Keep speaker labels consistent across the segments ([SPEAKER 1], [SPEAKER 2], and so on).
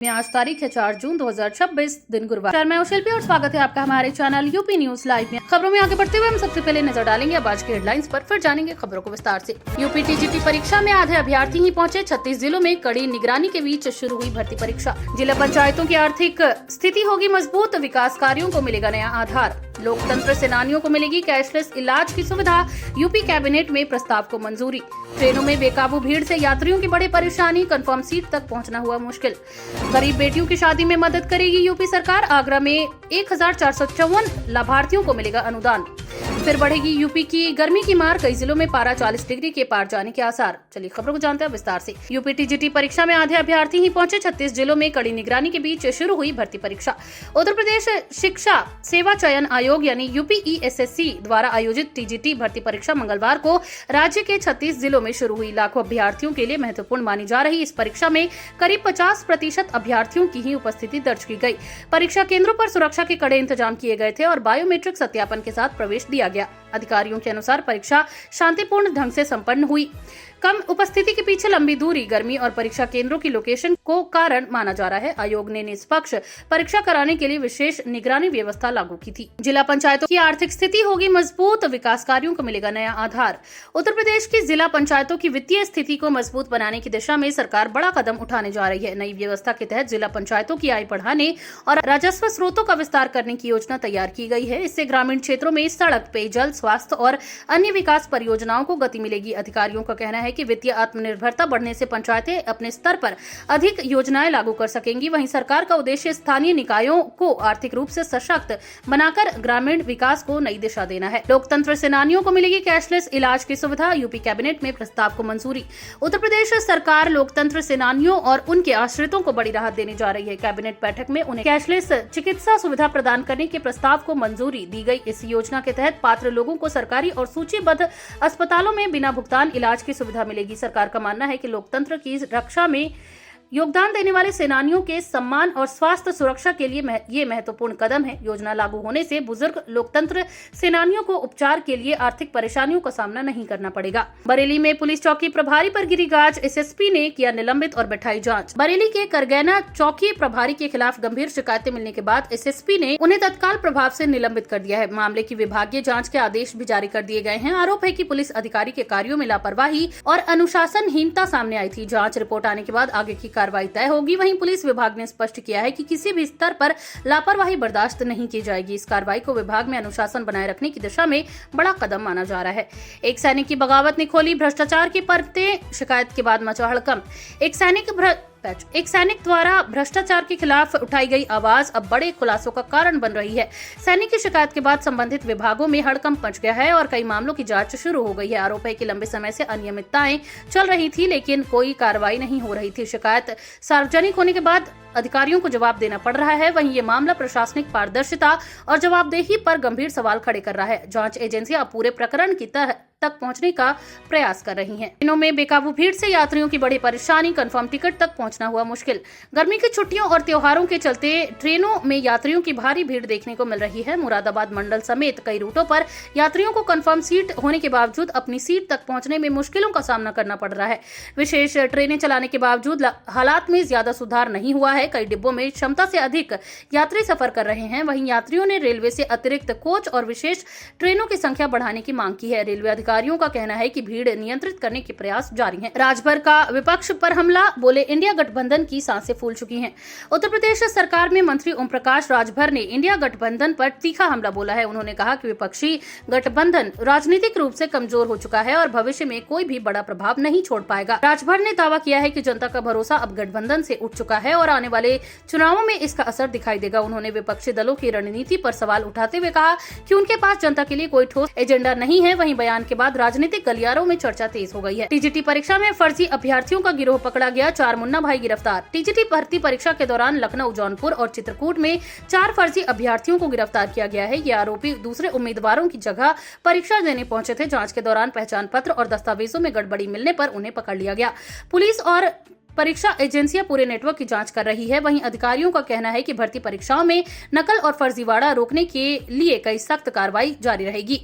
[SPEAKER 1] आज तारीख है 4 जून 2026 दिन गुरुवार। मैं शिल्पी और स्वागत है आपका हमारे चैनल यूपी न्यूज लाइव में। खबरों में आगे बढ़ते हुए हम सबसे पहले नजर डालेंगे अब आज की हेडलाइंस पर, फिर जानेंगे खबरों को विस्तार से। यूपी टीजीटी परीक्षा में आधे अभ्यर्थी ही पहुंचे। 36 जिलों में कड़ी निगरानी के बीच शुरू हुई भर्ती परीक्षा। जिला पंचायतों की आर्थिक स्थिति होगी मजबूत, विकास कार्यों को मिलेगा नया आधार। लोकतंत्र सेनानियों को मिलेगी कैशलेस इलाज की सुविधा। यूपी कैबिनेट में प्रस्ताव को मंजूरी। ट्रेनों में बेकाबू भीड़ से यात्रियों की बड़ी परेशानी, कंफर्म सीट तक पहुंचना हुआ मुश्किल। गरीब बेटियों की शादी में मदद करेगी यूपी सरकार। आगरा में 1454 लाभार्थियों को मिलेगा अनुदान। फिर बढ़ेगी यूपी की गर्मी की मार, कई जिलों में पारा 40 डिग्री के पार जाने के आसार। चलिए खबरों को जानते हैं विस्तार से। यूपी टीजीटी परीक्षा में आधे अभ्यर्थी ही पहुंचे। 36 जिलों में कड़ी निगरानी के बीच शुरू हुई भर्ती परीक्षा। उत्तर प्रदेश शिक्षा सेवा चयन आयोग यानी यूपीईएसएससी द्वारा आयोजित टीजीटी भर्ती परीक्षा मंगलवार को राज्य के 36 जिलों में शुरू हुई। लाखों अभ्यर्थियों के लिए महत्वपूर्ण मानी जा रही इस परीक्षा में करीब 50% अभ्यर्थियों की ही उपस्थिति दर्ज की गई। परीक्षा केंद्रों पर सुरक्षा के कड़े इंतजाम किए गए थे और बायोमेट्रिक सत्यापन के साथ प्रवेश दिया गया। अधिकारियों के अनुसार परीक्षा शांतिपूर्ण ढंग से संपन्न हुई। कम उपस्थिति के पीछे लंबी दूरी, गर्मी और परीक्षा केंद्रों की लोकेशन को कारण माना जा रहा है। आयोग ने निष्पक्ष परीक्षा कराने के लिए विशेष निगरानी व्यवस्था लागू की थी। जिला पंचायतों की आर्थिक स्थिति होगी मजबूत, विकास कार्यों को मिलेगा नया आधार। उत्तर प्रदेश की जिला पंचायतों की वित्तीय स्थिति को मजबूत बनाने की दिशा में सरकार बड़ा कदम उठाने जा रही है। नई व्यवस्था के तहत जिला पंचायतों की आय बढ़ाने और राजस्व स्रोतों का विस्तार करने की योजना तैयार की गई है। इससे ग्रामीण क्षेत्रों में सड़क, पेयजल, स्वास्थ्य और अन्य विकास परियोजनाओं को गति मिलेगी। अधिकारियों का कहना है कि वित्तीय आत्मनिर्भरता बढ़ने से पंचायतें अपने स्तर पर अधिक योजनाएं लागू कर सकेंगी। वहीं सरकार का उद्देश्य स्थानीय निकायों को आर्थिक रूप से सशक्त बनाकर ग्रामीण विकास को नई दिशा देना है। लोकतंत्र सेनानियों को मिलेगी कैशलेस इलाज की सुविधा। यूपी कैबिनेट में प्रस्ताव को मंजूरी। उत्तर प्रदेश सरकार लोकतंत्र सेनानियों और उनके आश्रितों को बड़ी राहत देने जा रही है। कैबिनेट बैठक में उन्हें कैशलेस चिकित्सा सुविधा प्रदान करने के प्रस्ताव को मंजूरी दी गई। इस योजना के तहत पात्र लोगों को सरकारी और सूचीबद्ध अस्पतालों में बिना भुगतान इलाज की सुविधा मिलेगी। सरकार का मानना है कि लोकतंत्र की रक्षा में योगदान देने वाले सेनानियों के सम्मान और स्वास्थ्य सुरक्षा के लिए ये महत्वपूर्ण कदम है। योजना लागू होने से बुजुर्ग लोकतंत्र सेनानियों को उपचार के लिए आर्थिक परेशानियों का सामना नहीं करना पड़ेगा। बरेली में पुलिस चौकी प्रभारी पर गिरी गाज, एसएसपी ने किया निलंबित और बैठाई जांच। बरेली के करगैना चौकी प्रभारी के खिलाफ गंभीर शिकायतें मिलने के बाद एसएसपी ने उन्हें तत्काल प्रभाव से निलंबित कर दिया है। मामले की विभागीय जाँच के आदेश भी जारी कर दिए गए हैं। आरोप है कि पुलिस अधिकारी के कार्यों में लापरवाही और अनुशासनहीनता सामने आई थी। जाँच रिपोर्ट आने के बाद आगे की कार्रवाई तय होगी। वहीं पुलिस विभाग ने स्पष्ट किया है कि किसी भी स्तर पर लापरवाही बर्दाश्त नहीं की जाएगी। इस कार्रवाई को विभाग में अनुशासन बनाए रखने की दिशा में बड़ा कदम माना जा रहा है। एक सैनिक की बगावत ने खोली भ्रष्टाचार की परतें, शिकायत के बाद मचा हड़कंप। एक सैनिक द्वारा भ्रष्टाचार के खिलाफ उठाई गई आवाज अब बड़े खुलासों का कारण बन रही है। सैनिक की शिकायत के बाद संबंधित विभागों में हड़कंप मच गया है और कई मामलों की जांच शुरू हो गई है। आरोप है कि लंबे समय से अनियमितताएं चल रही थी लेकिन कोई कार्रवाई नहीं हो रही थी। शिकायत सार्वजनिक होने के बाद अधिकारियों को जवाब देना पड़ रहा है। वहीं ये मामला प्रशासनिक पारदर्शिता और जवाबदेही पर गंभीर सवाल खड़े कर रहा है। जांच एजेंसियां पूरे प्रकरण की तह तक पहुंचने का प्रयास कर रही हैं। ट्रेनों में बेकाबू भीड़ से यात्रियों की बड़ी परेशानी, कंफर्म टिकट तक पहुंचना हुआ मुश्किल। गर्मी की छुट्टियों और त्योहारों के चलते ट्रेनों में यात्रियों की भारी भीड़ देखने को मिल रही है। मुरादाबाद मंडल समेत कई रूटों पर यात्रियों को कंफर्म सीट होने के बावजूद अपनी सीट तक पहुंचने में मुश्किलों का सामना करना पड़ रहा है। विशेष ट्रेनें चलाने के बावजूद हालात में ज्यादा सुधार नहीं हुआ है। कई डिब्बों में क्षमता से अधिक यात्री सफर कर रहे हैं। वहीं यात्रियों ने रेलवे से अतिरिक्त कोच और विशेष ट्रेनों की संख्या बढ़ाने की मांग की है। रेलवे अधिकारियों का कहना है कि भीड़ नियंत्रित करने के प्रयास जारी हैं। राजभर का विपक्ष पर हमला, बोले इंडिया गठबंधन की सांसें फूल चुकी हैं। उत्तर प्रदेश सरकार में मंत्री ओम प्रकाश राजभर ने इंडिया गठबंधन पर तीखा हमला बोला है। उन्होंने कहा कि विपक्षी गठबंधन राजनीतिक रूप से कमजोर हो चुका है और भविष्य में कोई भी बड़ा प्रभाव नहीं छोड़ पाएगा। राजभर ने दावा किया है कि जनता का भरोसा अब गठबंधन से उठ चुका है और आने वाले चुनावों में इसका असर दिखाई देगा। उन्होंने विपक्षी दलों की रणनीति पर सवाल उठाते हुए कहा कि उनके पास जनता के लिए कोई ठोस एजेंडा नहीं है। वहीं बयान के बाद राजनीतिक गलियारों में चर्चा तेज हो गई है। टीजीटी परीक्षा में फर्जी अभ्यर्थियों का गिरोह पकड़ा गया, 4 मुन्ना भाई गिरफ्तार। टीजीटी भर्ती परीक्षा के दौरान लखनऊ, जौनपुर और चित्रकूट में 4 फर्जी अभ्यर्थियों को गिरफ्तार किया गया है। ये आरोपी दूसरे उम्मीदवारों की जगह परीक्षा देने पहुंचे थे। जांच के दौरान पहचान पत्र और दस्तावेजों में गड़बड़ी मिलने पर उन्हें पकड़ लिया गया। पुलिस और परीक्षा एजेंसियां पूरे नेटवर्क की जांच कर रही है। वहीं अधिकारियों का कहना है कि भर्ती परीक्षाओं में नकल और फर्जीवाड़ा रोकने के लिए कई सख्त कार्रवाई जारी रहेगी।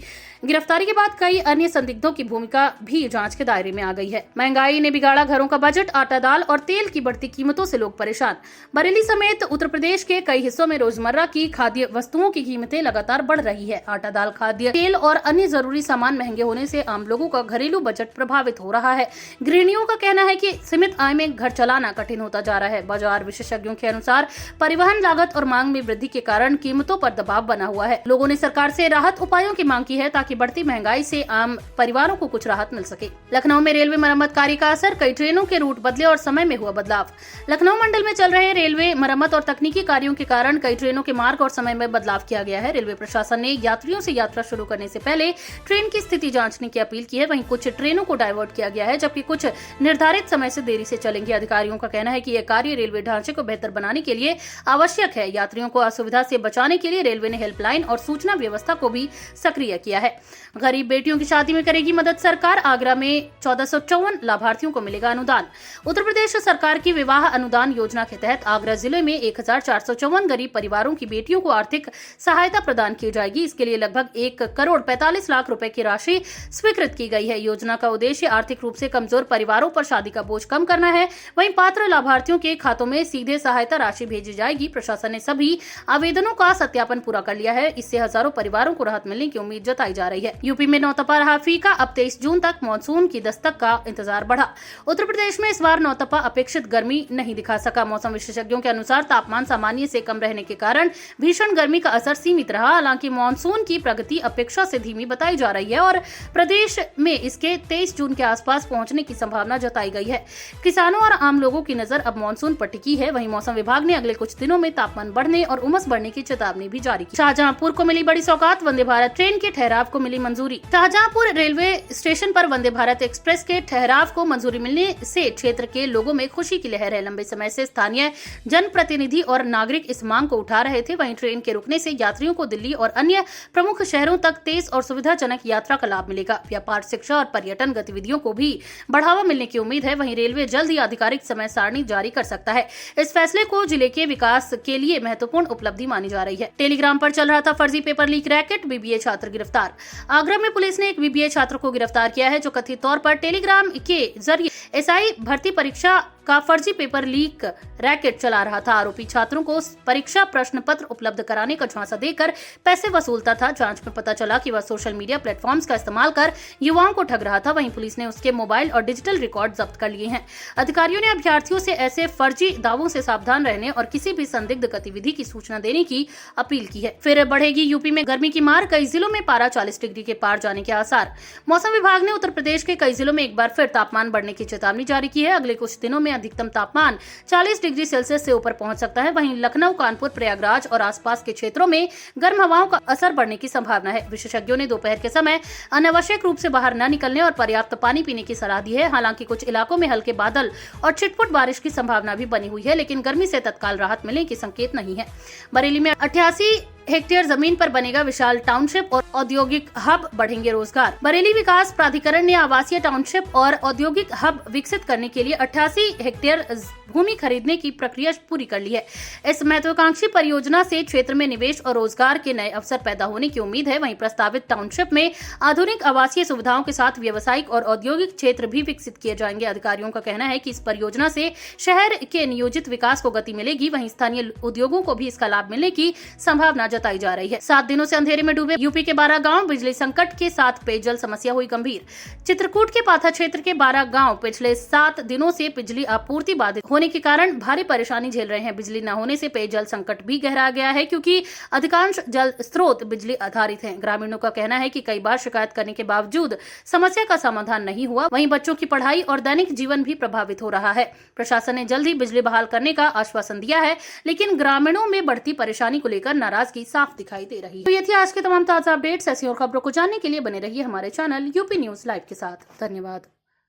[SPEAKER 1] गिरफ्तारी के बाद कई अन्य संदिग्धों की भूमिका भी जांच के दायरे में आ गई है। महंगाई ने बिगाड़ा घरों का बजट, आटा दाल और तेल की बढ़ती कीमतों से लोग परेशान। बरेली समेत उत्तर प्रदेश के कई हिस्सों में रोजमर्रा की खाद्य वस्तुओं की कीमतें लगातार बढ़ रही है। आटा दाल, खाद्य तेल और अन्य जरूरी सामान महंगे होने से आम लोगों का घरेलू बजट प्रभावित हो रहा है। गृहिणियों का कहना है कि सीमित आय में घर चलाना कठिन होता जा रहा है। बाजार विशेषज्ञों के अनुसार परिवहन लागत और मांग में वृद्धि के कारण कीमतों पर दबाव बना हुआ है। लोगों ने सरकार से राहत उपायों की मांग की है ताकि बढ़ती महंगाई से आम परिवारों को कुछ राहत मिल सके। लखनऊ में रेलवे मरम्मत कार्य का असर, कई ट्रेनों के रूट बदले और समय में हुआ बदलाव। लखनऊ मंडल में चल रहे रेलवे मरम्मत और तकनीकी कार्यों के कारण कई ट्रेनों के मार्ग और समय में बदलाव किया गया है। रेलवे प्रशासन ने यात्रियों से यात्रा शुरू करने से पहले ट्रेन की स्थिति जांचने की अपील की है। वहीं कुछ ट्रेनों को डायवर्ट किया गया है, जबकि कुछ निर्धारित समय से देरी से चलेंगी। अधिकारियों का कहना है कि यह कार्य रेलवे ढांचे को बेहतर बनाने के लिए आवश्यक है। यात्रियों को असुविधा से बचाने के लिए रेलवे ने हेल्पलाइन और सूचना व्यवस्था को भी सक्रिय किया है। गरीब बेटियों की शादी में करेगी मदद सरकार, आगरा में 1454 लाभार्थियों को मिलेगा अनुदान। उत्तर प्रदेश सरकार की विवाह अनुदान योजना के तहत आगरा जिले में 1454 गरीब परिवारों की बेटियों को आर्थिक सहायता प्रदान की जाएगी। इसके लिए लगभग 1,45,00,000 रुपए की राशि स्वीकृत की गई है। योजना का उद्देश्य आर्थिक रूप से कमजोर परिवारों पर शादी का बोझ कम करना है। वहीं पात्र लाभार्थियों के खातों में सीधे सहायता राशि भेजी जाएगी। प्रशासन ने सभी आवेदनों का सत्यापन पूरा कर लिया है। इससे हजारों परिवारों को राहत मिलने की उम्मीद जताई जा रही है। यूपी में नौतपा रहा फीका, अब 23 जून तक मानसून की दस्तक का इंतजार बढ़ा। उत्तर प्रदेश में इस बार नौतपा अपेक्षित गर्मी नहीं दिखा सका। मौसम विशेषज्ञों के अनुसार तापमान सामान्य से कम रहने के कारण भीषण गर्मी का असर सीमित रहा। हालांकि मानसून की प्रगति अपेक्षा से धीमी बताई जा रही है और प्रदेश में इसके 23 जून के आसपास पहुंचने की संभावना जताई गई है। किसानों और आम लोगों की नजर अब मानसून पर टिकी है। वहीं मौसम विभाग ने अगले कुछ दिनों में तापमान बढ़ने और उमस बढ़ने की चेतावनी भी जारी की। शाहजहांपुर को मिली बड़ी सौगात, वंदे भारत ट्रेन के ठहराव को मिली मंजूरी। शाहजहांपुर रेलवे स्टेशन पर वंदे भारत एक्सप्रेस के ठहराव को मंजूरी मिलने से क्षेत्र के लोगों में खुशी की लहर है। लंबे समय से स्थानीय जनप्रतिनिधि और नागरिक इस मांग को उठा रहे थे। वहीं ट्रेन के रुकने से यात्रियों को दिल्ली और अन्य प्रमुख शहरों तक तेज और सुविधाजनक यात्रा का लाभ मिलेगा। व्यापार, शिक्षा और पर्यटन गतिविधियों को भी बढ़ावा मिलने की उम्मीद है। वहीं रेलवे जल्द ही आधिकारिक समय सारणी जारी कर सकता है। इस फैसले को जिले के विकास के लिए महत्वपूर्ण उपलब्धि मानी जा रही है। टेलीग्राम पर चल रहा था फर्जी पेपर लीक रैकेट, बीबीए छात्र गिरफ्तार। आगरा में पुलिस ने एक बीबीए छात्र को गिरफ्तार किया है, जो कथित तौर पर टेलीग्राम के जरिए एसआई भर्ती परीक्षा का फर्जी पेपर लीक रैकेट चला रहा था। आरोपी छात्रों को परीक्षा प्रश्न पत्र उपलब्ध कराने का झांसा देकर पैसे वसूलता था। जांच में पता चला कि वह सोशल मीडिया प्लेटफॉर्म्स का इस्तेमाल कर युवाओं को ठग रहा था। वहीं पुलिस ने उसके मोबाइल और डिजिटल रिकॉर्ड जब्त कर लिए हैं। अधिकारियों ने अभ्यर्थियों से ऐसे फर्जी दावों से सावधान रहने और किसी भी संदिग्ध गतिविधि की सूचना देने की अपील की है। फिर बढ़ेगी यूपी में गर्मी की मार, कई जिलों में पारा 40 डिग्री के पार जाने के आसार। मौसम विभाग ने उत्तर प्रदेश के कई जिलों में एक बार फिर तापमान बढ़ने की चेतावनी जारी की है। अगले कुछ दिनों में अधिकतम तापमान 40 डिग्री सेल्सियस से ऊपर पहुंच सकता है। वहीं लखनऊ, कानपुर, प्रयागराज और आसपास के क्षेत्रों में गर्म हवाओं का असर बढ़ने की संभावना है। विशेषज्ञों ने दोपहर के समय अनावश्यक रूप से बाहर न निकलने और पर्याप्त पानी पीने की सलाह दी है। हालांकि कुछ इलाकों में हल्के बादल और छिटपुट बारिश की संभावना भी बनी हुई है, लेकिन गर्मी से तत्काल राहत मिलने के संकेत नहीं है। बरेली में 88 हेक्टेयर जमीन पर बनेगा विशाल टाउनशिप और औद्योगिक हब, बढ़ेंगे रोजगार। बरेली विकास प्राधिकरण ने आवासीय टाउनशिप और औद्योगिक हब विकसित करने के लिए 88 हेक्टेयर भूमि खरीदने की प्रक्रिया पूरी कर ली है। इस महत्वाकांक्षी परियोजना से क्षेत्र में निवेश और रोजगार के नए अवसर पैदा होने की उम्मीद है। वहीं प्रस्तावित टाउनशिप में आधुनिक आवासीय सुविधाओं के साथ व्यावसायिक और औद्योगिक क्षेत्र भी विकसित किए जाएंगे। अधिकारियों का कहना है कि इस परियोजना से शहर के नियोजित विकास को गति मिलेगी। वहीं स्थानीय उद्योगों को भी इसका लाभ मिलने की संभावना जताई जा रही है। 7 दिनों से अंधेरे में डूबे यूपी के 12 गांव, बिजली संकट के साथ पेयजल समस्या हुई गंभीर। चित्रकूट के पाथा क्षेत्र के 12 गांव पिछले 7 दिनों से बिजली आपूर्ति बाधित होने के कारण भारी परेशानी झेल रहे हैं। बिजली न होने से पेयजल संकट भी गहरा गया है, क्योंकि अधिकांश जल स्रोत बिजली आधारित हैं। ग्रामीणों का कहना है कि कई बार शिकायत करने के बावजूद समस्या का समाधान नहीं हुआ। वहीं बच्चों की पढ़ाई और दैनिक जीवन भी प्रभावित हो रहा है। प्रशासन ने जल्द ही बिजली बहाल करने का आश्वासन दिया है, लेकिन ग्रामीणों में बढ़ती परेशानी को लेकर नाराजगी साफ दिखाई दे रही है। तो ये थी आज के तमाम ताजा अपडेट्स। ऐसी और खबरों को जानने के लिए बने रहिए हमारे चैनल यूपी न्यूज लाइव के साथ। धन्यवाद।